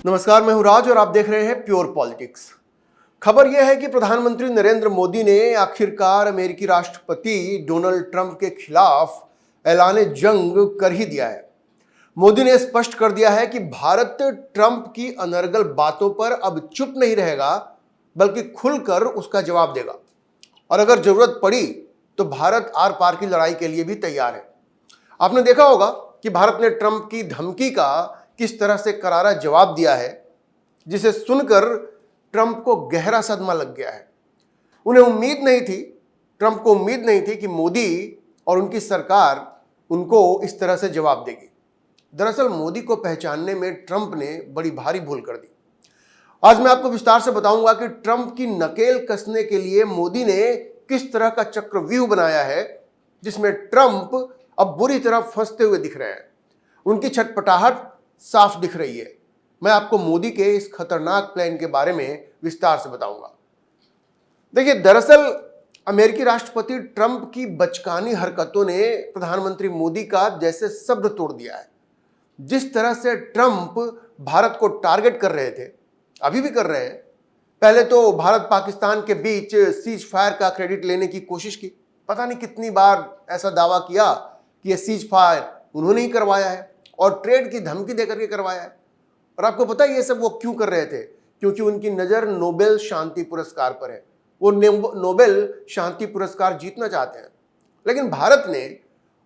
नमस्कार, मैं हूं राज और आप देख रहे हैं प्योर पॉलिटिक्स। खबर यह है कि प्रधानमंत्री नरेंद्र मोदी ने आखिरकार अमेरिकी राष्ट्रपति डोनाल्ड ट्रंप के खिलाफ ऐलान जंग कर ही दिया है। मोदी ने स्पष्ट कर दिया है कि भारत ट्रंप की अनर्गल बातों पर अब चुप नहीं रहेगा, बल्कि खुलकर उसका जवाब देगा और अगर जरूरत पड़ी तो भारत आर पार की लड़ाई के लिए भी तैयार है। आपने देखा होगा कि भारत ने ट्रंप की धमकी का किस तरह से करारा जवाब दिया है, जिसे सुनकर ट्रंप को गहरा सदमा लग गया है। उन्हें उम्मीद नहीं थी, ट्रंप को उम्मीद नहीं थी कि मोदी और उनकी सरकार उनको इस तरह से जवाब देगी। दरअसल मोदी को पहचानने में ट्रंप ने बड़ी भारी भूल कर दी। आज मैं आपको विस्तार से बताऊंगा कि ट्रंप की नकेल कसने के लिए मोदी ने किस तरह का चक्रव्यूह बनाया है, जिसमें ट्रंप अब बुरी तरह फंसते हुए दिख रहे हैं। उनकी छटपटाहट साफ दिख रही है। मैं आपको मोदी के इस खतरनाक प्लान के बारे में विस्तार से बताऊंगा। देखिए, दरअसल अमेरिकी राष्ट्रपति ट्रंप की बचकानी हरकतों ने प्रधानमंत्री मोदी का जैसे शब्द तोड़ दिया है। जिस तरह से ट्रंप भारत को टारगेट कर रहे थे, अभी भी कर रहे हैं। पहले तो भारत पाकिस्तान के बीच सीज फायर का क्रेडिट लेने की कोशिश की। पता नहीं कितनी बार ऐसा दावा किया कि यह सीज फायर उन्होंने ही करवाया है और ट्रेड की धमकी देकर के करवाया है। और आपको पता है ये सब वो क्यों कर रहे थे? क्योंकि उनकी नज़र नोबेल शांति पुरस्कार पर है। वो नोबेल शांति पुरस्कार जीतना चाहते हैं। लेकिन भारत ने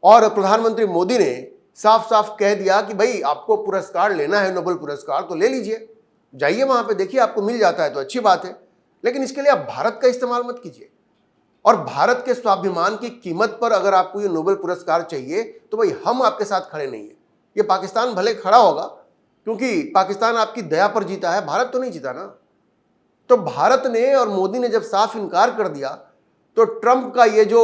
और प्रधानमंत्री मोदी ने साफ साफ कह दिया कि भाई, आपको पुरस्कार लेना है, नोबेल पुरस्कार, तो ले लीजिए, जाइए वहां पे, देखिए आपको मिल जाता है तो अच्छी बात है, लेकिन इसके लिए आप भारत का इस्तेमाल मत कीजिए। और भारत के स्वाभिमान की कीमत पर अगर आपको ये नोबेल पुरस्कार चाहिए तो भाई हम आपके साथ खड़े नहीं है। ये पाकिस्तान भले खड़ा होगा, क्योंकि पाकिस्तान आपकी दया पर जीता है, भारत तो नहीं जीता ना। तो भारत ने और मोदी ने जब साफ इनकार कर दिया तो ट्रंप का ये जो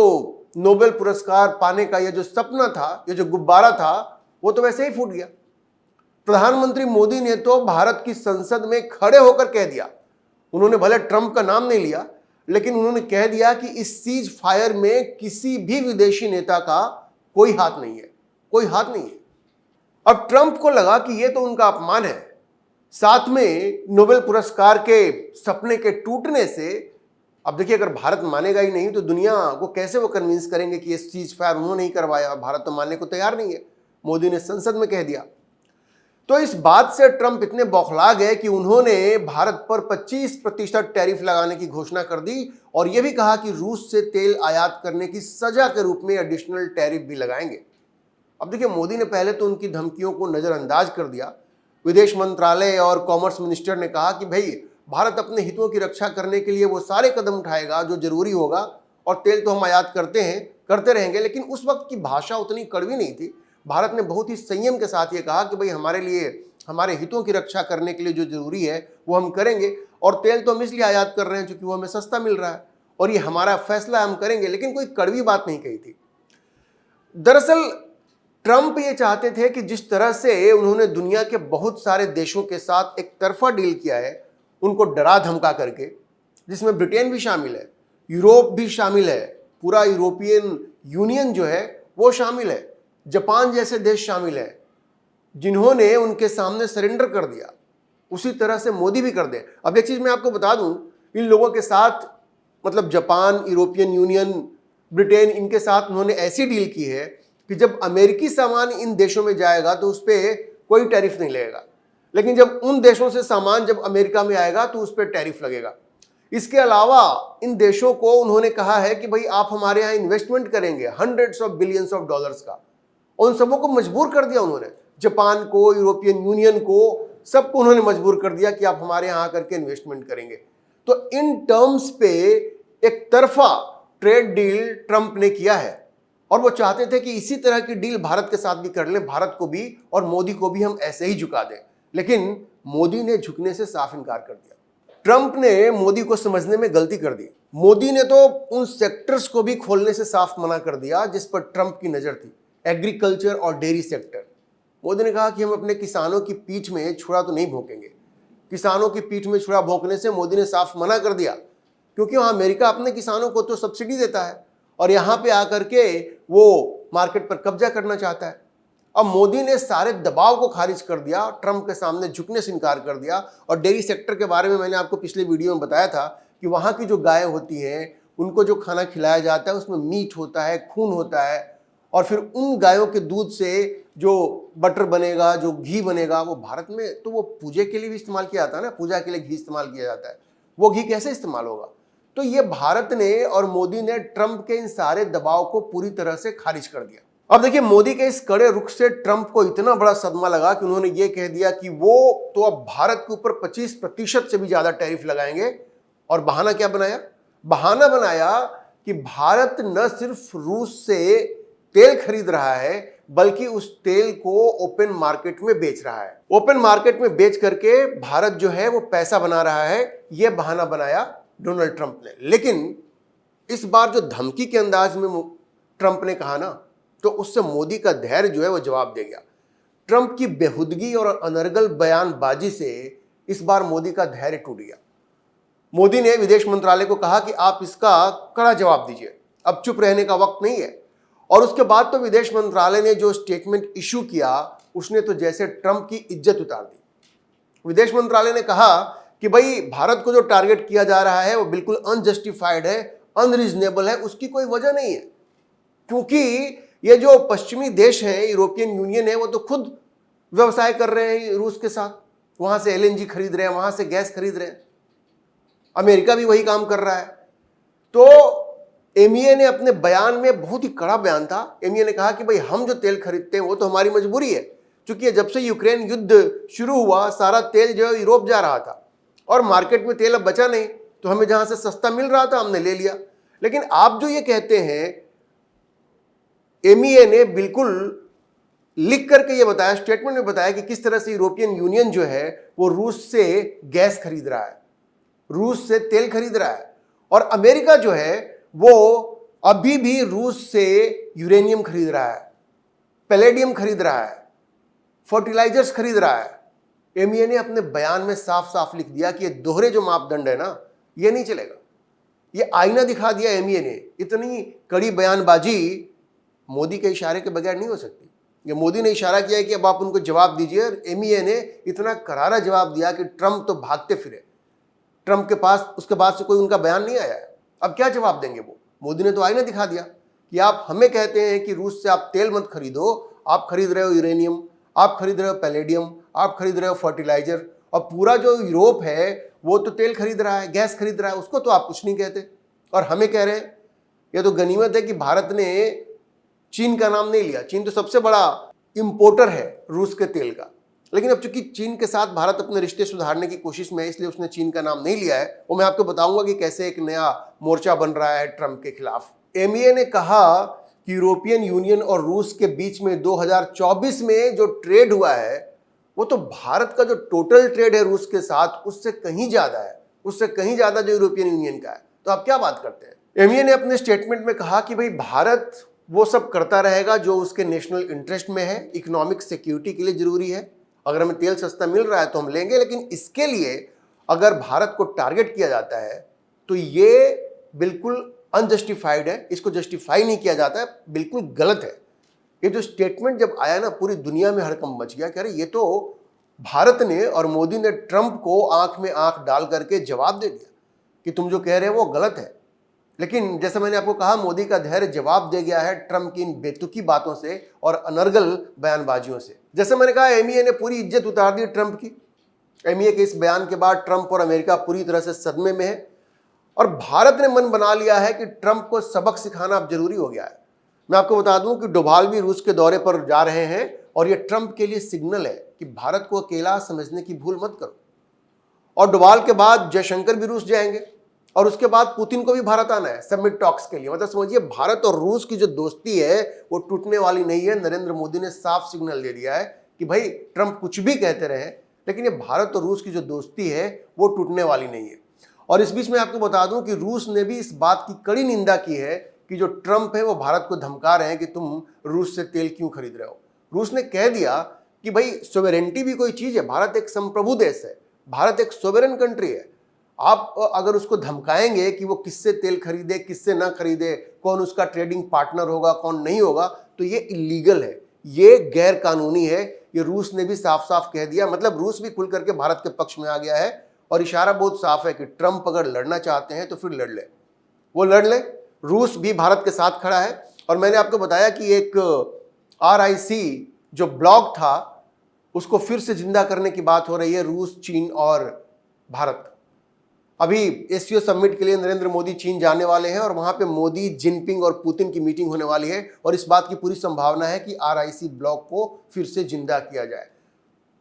नोबेल पुरस्कार पाने का ये जो सपना था, ये जो गुब्बारा था, वो तो वैसे ही फूट गया। प्रधानमंत्री मोदी ने तो भारत की संसद में खड़े होकर कह दिया, उन्होंने भले ट्रंप का नाम नहीं लिया, लेकिन उन्होंने कह दिया कि इस सीज फायर में किसी भी विदेशी नेता का कोई हाथ नहीं है, कोई हाथ नहीं है। अब ट्रंप को लगा कि ये तो उनका अपमान है, साथ में नोबेल पुरस्कार के सपने के टूटने से। अब देखिए, अगर भारत मानेगा ही नहीं तो दुनिया को कैसे वो कन्विंस करेंगे कि ये सीज फायर उन्होंने ही करवाया? भारत तो मानने को तैयार नहीं है। मोदी ने संसद में कह दिया। तो इस बात से ट्रंप इतने बौखला गए कि उन्होंने भारत पर 25% टैरिफ लगाने की घोषणा कर दी और यह भी कहा कि रूस से तेल आयात करने की सजा के रूप में एडिशनल टैरिफ भी लगाएंगे। अब देखिए, मोदी ने पहले तो उनकी धमकियों को नजरअंदाज कर दिया। विदेश मंत्रालय और कॉमर्स मिनिस्टर ने कहा कि भाई, भारत अपने हितों की रक्षा करने के लिए वो सारे कदम उठाएगा जो जरूरी होगा, और तेल तो हम आयात करते हैं, करते रहेंगे। लेकिन उस वक्त की भाषा उतनी कड़वी नहीं थी। भारत ने बहुत ही संयम के साथ ये कहा कि भाई, हमारे लिए, हमारे हितों की रक्षा करने के लिए जो जरूरी है वो हम करेंगे, और तेल तो हम इसलिए आयात कर रहे हैं क्योंकि वो हमें सस्ता मिल रहा है और ये हमारा फैसला, हम करेंगे। लेकिन कोई कड़वी बात नहीं कही थी। दरअसल ट्रंप ये चाहते थे कि जिस तरह से उन्होंने दुनिया के बहुत सारे देशों के साथ एक तरफा डील किया है, उनको डरा धमका करके, जिसमें ब्रिटेन भी शामिल है, यूरोप भी शामिल है, पूरा यूरोपियन यूनियन जो है वो शामिल है, जापान जैसे देश शामिल है, जिन्होंने उनके सामने सरेंडर कर दिया, उसी तरह से मोदी भी कर दे। अब एक चीज़ मैं आपको बता दूं, इन लोगों के साथ, मतलब जापान, यूरोपियन यूनियन, ब्रिटेन, इनके साथ उन्होंने ऐसी डील की है कि जब अमेरिकी सामान इन देशों में जाएगा तो उस पर कोई टैरिफ नहीं लगेगा, लेकिन जब उन देशों से सामान जब अमेरिका में आएगा तो उस पर टैरिफ लगेगा। इसके अलावा इन देशों को उन्होंने कहा है कि भाई, आप हमारे यहाँ इन्वेस्टमेंट करेंगे hundreds of billions of dollars का। उन सबों को मजबूर कर दिया उन्होंने, जापान को, यूरोपियन यूनियन को, सबको उन्होंने मजबूर कर दिया कि आप हमारे यहाँ आकर के इन्वेस्टमेंट करेंगे। तो इन टर्म्स पे एक तरफा ट्रेड डील ट्रंप ने किया है और वो चाहते थे कि इसी तरह की डील भारत के साथ भी कर लें, भारत को भी और मोदी को भी हम ऐसे ही झुका दें। लेकिन मोदी ने झुकने से साफ इनकार कर दिया। ट्रंप ने मोदी को समझने में गलती कर दी। मोदी ने तो उन सेक्टर्स को भी खोलने से साफ मना कर दिया जिस पर ट्रंप की नजर थी, एग्रीकल्चर और डेयरी सेक्टर। मोदी ने कहा कि हम अपने किसानों की पीठ में छुरा तो नहीं भोंकेंगे। किसानों की पीठ में छुरा भोंकने से मोदी ने साफ मना कर दिया, क्योंकि वहाँ अमेरिका अपने किसानों को तो सब्सिडी देता है और यहाँ पे आकर के वो मार्केट पर कब्जा करना चाहता है। अब मोदी ने सारे दबाव को खारिज कर दिया, ट्रंप के सामने झुकने से इनकार कर दिया। और डेयरी सेक्टर के बारे में मैंने आपको पिछले वीडियो में बताया था कि वहाँ की जो गायें होती हैं उनको जो खाना खिलाया जाता है उसमें मीट होता है, खून होता है, और फिर उन गायों के दूध से जो बटर बनेगा, जो घी बनेगा, वो भारत में तो वो पूजा के लिए भी इस्तेमाल किया जाता है ना, पूजा के लिए घी इस्तेमाल किया जाता है, वो घी कैसे इस्तेमाल होगा? तो ये भारत ने और मोदी ने ट्रंप के इन सारे दबाव को पूरी तरह से खारिज कर दिया। अब देखिए, मोदी के इस कड़े रुख से ट्रंप को इतना बड़ा सदमा लगा कि उन्होंने ये कह दिया कि वो तो अब भारत के ऊपर 25% से भी ज्यादा टैरिफ लगाएंगे। और बहाना क्या बनाया? बहाना बनाया कि भारत न सिर्फ रूस से तेल खरीद रहा है बल्कि उस तेल को ओपन मार्केट में बेच रहा है। ओपन मार्केट में बेच करके भारत जो है वो पैसा बना रहा है, यह बहाना बनाया डोनाल्ड ट्रंप ने। लेकिन इस बार जो धमकी के अंदाज में ट्रंप ने कहा ना, तो उससे मोदी का धैर्य जो है वो जवाब दे गया। ट्रंप की बेहुदगी और अनर्गल बयानबाजी से इस बार मोदी का धैर्य टूट गया। मोदी ने विदेश मंत्रालय को कहा कि आप इसका कड़ा जवाब दीजिए, अब चुप रहने का वक्त नहीं है। और उसके बाद तो विदेश मंत्रालय ने जो स्टेटमेंट इशू किया, उसने तो जैसे ट्रंप की इज्जत उतार दी। विदेश मंत्रालय ने कहा कि भाई, भारत को जो टारगेट किया जा रहा है वो बिल्कुल अनजस्टिफाइड है, अनरीजनेबल है, उसकी कोई वजह नहीं है। क्योंकि ये जो पश्चिमी देश है, यूरोपियन यूनियन है, वो तो खुद व्यवसाय कर रहे हैं रूस के साथ, वहां से एलएनजी खरीद रहे हैं, वहां से गैस खरीद रहे हैं। अमेरिका भी वही काम कर रहा है। तो एमईए ने अपने बयान में, बहुत ही कड़ा बयान था, एमईए ने कहा कि भाई, हम जो तेल खरीदते हैं वो तो हमारी मजबूरी है, क्योंकि जब से यूक्रेन युद्ध शुरू हुआ सारा तेल जो है यूरोप जा रहा था और मार्केट में तेल अब बचा नहीं, तो हमें जहां से सस्ता मिल रहा था हमने ले लिया। लेकिन आप जो ये कहते हैं, एमईए ने बिल्कुल लिख करके ये बताया, स्टेटमेंट में बताया कि किस तरह से यूरोपियन यूनियन जो है वो रूस से गैस खरीद रहा है, रूस से तेल खरीद रहा है। और अमेरिका जो है वो अभी भी रूस से यूरेनियम खरीद रहा है, पैलेडियम खरीद रहा है, फर्टिलाइजर्स खरीद रहा है। एमईए ने अपने बयान में साफ साफ लिख दिया कि ये दोहरे जो मापदंड है ना, ये नहीं चलेगा। ये आईना दिखा दिया एमईए ने। इतनी कड़ी बयानबाजी मोदी के इशारे के बगैर नहीं हो सकती। ये मोदी ने इशारा किया है कि अब आप उनको जवाब दीजिए, और एमईए ने इतना करारा जवाब दिया कि ट्रंप तो भागते फिरे। ट्रंप के पास उसके बाद से कोई उनका बयान नहीं आया है। अब क्या जवाब देंगे वो? मोदी ने तो आईना दिखा दिया कि आप हमें कहते हैं कि रूस से आप तेल मत खरीदो, आप खरीद रहे हो यूरेनियम, आप खरीद रहे हो पैलेडियम, आप खरीद रहे हो फर्टिलाइजर, और पूरा जो यूरोप है वो तो तेल खरीद रहा है, गैस खरीद रहा है, उसको तो आप कुछ नहीं कहते और हमें कह रहे हैं। यह तो गनीमत है कि भारत ने चीन का नाम नहीं लिया। चीन तो सबसे बड़ा इंपोर्टर है रूस के तेल का, लेकिन अब चूंकि चीन के साथ भारत अपने रिश्ते सुधारने की कोशिश में है, इसलिए उसने चीन का नाम नहीं लिया है। वो मैं आपको बताऊंगा कि कैसे एक नया मोर्चा बन रहा है ट्रंप के खिलाफ। एमईए ने कहा कि यूरोपियन यूनियन और रूस के बीच में 2024 में जो ट्रेड हुआ है वो तो भारत का जो टोटल ट्रेड है रूस के साथ उससे कहीं ज्यादा है, उससे कहीं ज्यादा जो यूरोपियन यूनियन का है। तो आप क्या बात करते हैं? एमईए ने अपने स्टेटमेंट में कहा कि भाई, भारत वो सब करता रहेगा जो उसके नेशनल इंटरेस्ट में है, इकोनॉमिक सिक्योरिटी के लिए जरूरी है। अगर हमें तेल सस्ता मिल रहा है तो हम लेंगे, लेकिन इसके लिए अगर भारत को टारगेट किया जाता है तो ये बिल्कुल अनजस्टिफाइड है, इसको जस्टिफाई नहीं किया जाता है, बिल्कुल गलत है। ये जो स्टेटमेंट जब आया ना, पूरी दुनिया में हड़कंप मच गया कि अरे, ये तो भारत ने और मोदी ने ट्रंप को आंख में आंख डाल करके जवाब दे दिया कि तुम जो कह रहे हो वो गलत है। लेकिन जैसे मैंने आपको कहा, मोदी का धैर्य जवाब दे गया है ट्रंप की इन बेतुकी बातों से और अनर्गल बयानबाजियों से। जैसे मैंने कहा, एमईए ने पूरी इज्जत उतार दी ट्रंप की। एमईए के इस बयान के बाद ट्रंप और अमेरिका पूरी तरह से सदमे में है और भारत ने मन बना लिया है कि ट्रंप को सबक सिखाना अब जरूरी हो गया है। मैं आपको बता दूं कि डोभाल भी रूस के दौरे पर जा रहे हैं और यह ट्रंप के लिए सिग्नल है कि भारत को अकेला समझने की भूल मत करो। और डोभाल के बाद जयशंकर भी रूस जाएंगे और उसके बाद पुतिन को भी भारत आना है समिट टॉक्स के लिए। मतलब समझिए, भारत और रूस की जो दोस्ती है वो टूटने वाली नहीं है। नरेंद्र मोदी ने साफ सिग्नल दे दिया है कि भाई, ट्रंप कुछ भी कहते रहे, लेकिन ये भारत और रूस की जो दोस्ती है वो टूटने वाली नहीं है। और इस बीच में आपको बता दूं कि रूस ने भी इस बात की कड़ी निंदा की है कि जो ट्रंप है वो भारत को धमका रहे हैं कि तुम रूस से तेल क्यों खरीद रहे हो। रूस ने कह दिया कि भाई, सोवेरेंटी भी कोई चीज है, भारत एक संप्रभु देश है, भारत एक सोवेरेन कंट्री है। आप अगर उसको धमकाएंगे कि वो किससे तेल खरीदे, किससे ना खरीदे, कौन उसका ट्रेडिंग पार्टनर होगा, कौन नहीं होगा, तो ये इलीगल है, ये गैर कानूनी है। ये रूस ने भी साफ साफ कह दिया, मतलब रूस भी खुल करके भारत के पक्ष में आ गया है और इशारा बहुत साफ है कि ट्रंप अगर लड़ना चाहते हैं तो फिर लड़ ले, वो लड़ ले। रूस भी भारत के साथ खड़ा है। और मैंने आपको बताया कि एक RIC जो ब्लॉक था उसको फिर से जिंदा करने की बात हो रही है, रूस, चीन और भारत। अभी एससीओ समिट के लिए नरेंद्र मोदी चीन जाने वाले हैं और वहां पे मोदी, जिनपिंग और पुतिन की मीटिंग होने वाली है और इस बात की पूरी संभावना है कि RIC ब्लॉक को फिर से जिंदा किया जाए।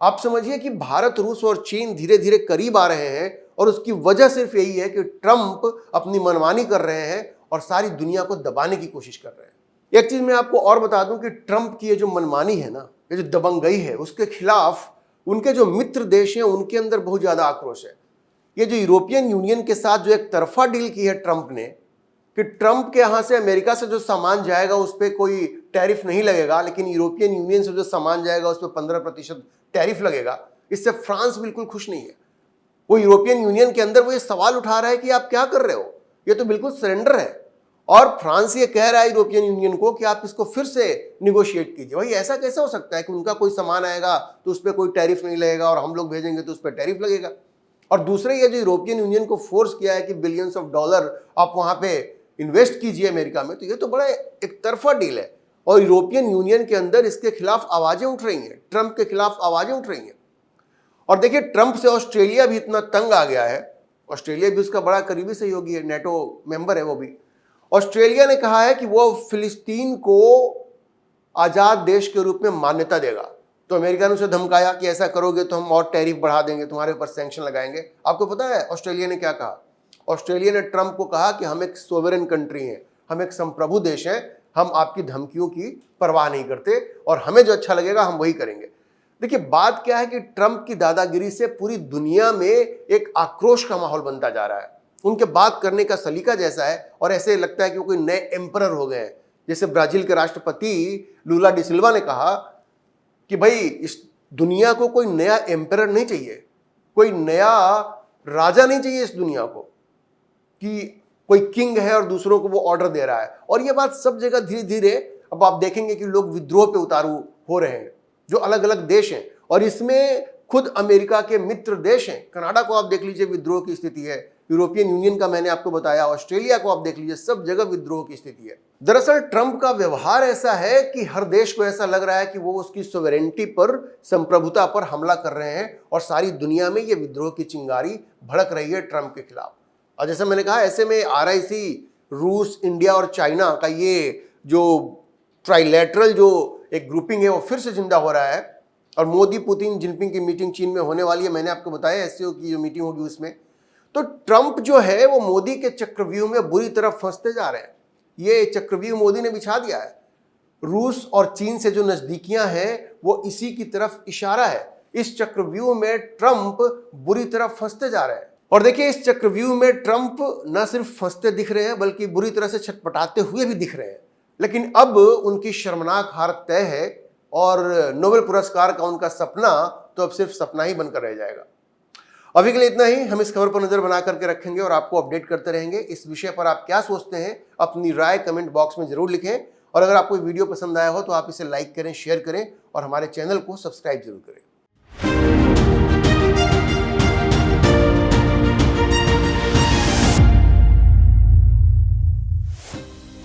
आप समझिए कि भारत, रूस और चीन धीरे धीरे करीब आ रहे हैं और उसकी वजह सिर्फ यही है कि ट्रंप अपनी मनमानी कर रहे हैं और सारी दुनिया को दबाने की कोशिश कर रहे हैं। एक चीज मैं आपको और बता दूं कि ट्रंप की ये जो मनमानी है ना, ये जो दबंगई है, उसके खिलाफ उनके जो मित्र देश हैं उनके अंदर बहुत ज्यादा आक्रोश है। ये जो यूरोपियन यूनियन के साथ जो एक तरफा डील की है ट्रंप ने, कि ट्रंप के यहां से अमेरिका से जो सामान जाएगा उस पर कोई टैरिफ नहीं लगेगा, लेकिन यूरोपियन यूनियन से जो सामान जाएगा उस पर 15% टैरिफ लगेगा, इससे फ्रांस बिल्कुल खुश नहीं है। वो यूरोपियन यूनियन के अंदर वो ये सवाल उठा रहा है कि आप क्या कर रहे हो, ये तो बिल्कुल सरेंडर है। और फ्रांस ये कह रहा है यूरोपियन यूनियन को कि आप इसको फिर से निगोशिएट कीजिए। भाई ऐसा कैसे हो सकता है कि उनका कोई सामान आएगा तो उस पर कोई टैरिफ नहीं लगेगा और हम लोग भेजेंगे तो उस पर टैरिफ लगेगा। और दूसरे ये जो यूरोपियन यूनियन को फोर्स किया है कि बिलियंस ऑफ डॉलर आप वहां पे इन्वेस्ट कीजिए अमेरिका में, तो ये तो बड़ा एक तरफा डील है। और यूरोपियन यूनियन के अंदर इसके खिलाफ आवाजें उठ रही हैं, ट्रंप के खिलाफ आवाजें उठ रही हैं। और देखिए, ट्रंप से ऑस्ट्रेलिया भी इतना तंग आ गया है, ऑस्ट्रेलिया भी उसका बड़ा करीबी सहयोगी है, नेटो मेंबर है वो भी। ऑस्ट्रेलिया ने कहा है कि वो फिलिस्तीन को आजाद देश के रूप में मान्यता देगा। तो अमेरिका ने उसे धमकाया कि ऐसा करोगे तो हम और टैरिफ बढ़ा देंगे, तुम्हारे ऊपर सैंक्शन लगाएंगे। आपको पता है ऑस्ट्रेलिया ने क्या कहा? ऑस्ट्रेलिया ने ट्रंप को कहा कि हम एक सोवरेन कंट्री हैं, हम एक संप्रभु देश हैं, हम आपकी धमकियों की परवाह नहीं करते और हमें जो अच्छा लगेगा हम वही करेंगे। देखिए, बात क्या है कि ट्रंप की दादागिरी से पूरी दुनिया में एक आक्रोश का माहौल बनता जा रहा है। उनके बात करने का सलीका जैसा है और ऐसे लगता है कि वो कोई नए एम्परर हो गए हैं। जैसे ब्राजील के राष्ट्रपति लूला डी सिल्वा ने कहा कि भाई इस दुनिया को कोई नया एम्परर नहीं चाहिए, कोई नया राजा नहीं चाहिए इस दुनिया को कि कोई किंग है और दूसरों को वो ऑर्डर दे रहा है। और ये बात सब जगह धीरे धीरे अब आप देखेंगे कि लोग विद्रोह पे उतारू हो रहे हैं, जो अलग अलग देश हैं। और इसमें खुद अमेरिका के मित्र देश हैं, कनाडा को आप देख लीजिए विद्रोह की स्थिति है, यूरोपियन यूनियन का मैंने आपको बताया, ऑस्ट्रेलिया को आप देख लीजिए, सब जगह विद्रोह की स्थिति है। दरअसल ट्रंप का व्यवहार ऐसा है कि हर देश को ऐसा लग रहा है कि वो उसकी सोवेरेंटी पर, संप्रभुता पर हमला कर रहे हैं और सारी दुनिया में ये विद्रोह की चिंगारी भड़क रही है ट्रंप के खिलाफ। और जैसे मैंने कहा, ऐसे में RIC, रूस, इंडिया और चाइना का ये जो ट्राइलेटरल जो एक ग्रुपिंग है वो फिर से जिंदा हो रहा है। और मोदी, पुतिन, जिनपिंग की मीटिंग चीन में होने वाली है, मैंने आपको बताया SCO की जो मीटिंग होगी उसमें। तो ट्रंप जो है वो मोदी के चक्रव्यूह में बुरी तरह फंसते जा रहे हैं। ये चक्रव्यूह मोदी ने बिछा दिया है। रूस और चीन से जो नजदीकियां हैं वो इसी की तरफ इशारा है। इस चक्रव्यूह में ट्रंप बुरी तरह फंसते जा रहे हैं। और देखिए, इस चक्रव्यूह में ट्रंप न सिर्फ फंसते दिख रहे हैं बल्कि बुरी तरह से छटपटाते हुए भी दिख रहे हैं। लेकिन अब उनकी शर्मनाक हार तय है और नोबेल पुरस्कार का उनका सपना तो अब सिर्फ सपना ही बनकर रह जाएगा। अभी के लिए इतना ही। हम इस खबर पर नजर बना करके रखेंगे और आपको अपडेट करते रहेंगे। इस विषय पर आप क्या सोचते हैं, अपनी राय कमेंट बॉक्स में जरूर लिखें। और अगर आपको वीडियो पसंद आया हो तो आप इसे लाइक करें, शेयर करें और हमारे चैनल को सब्सक्राइब जरूर करें।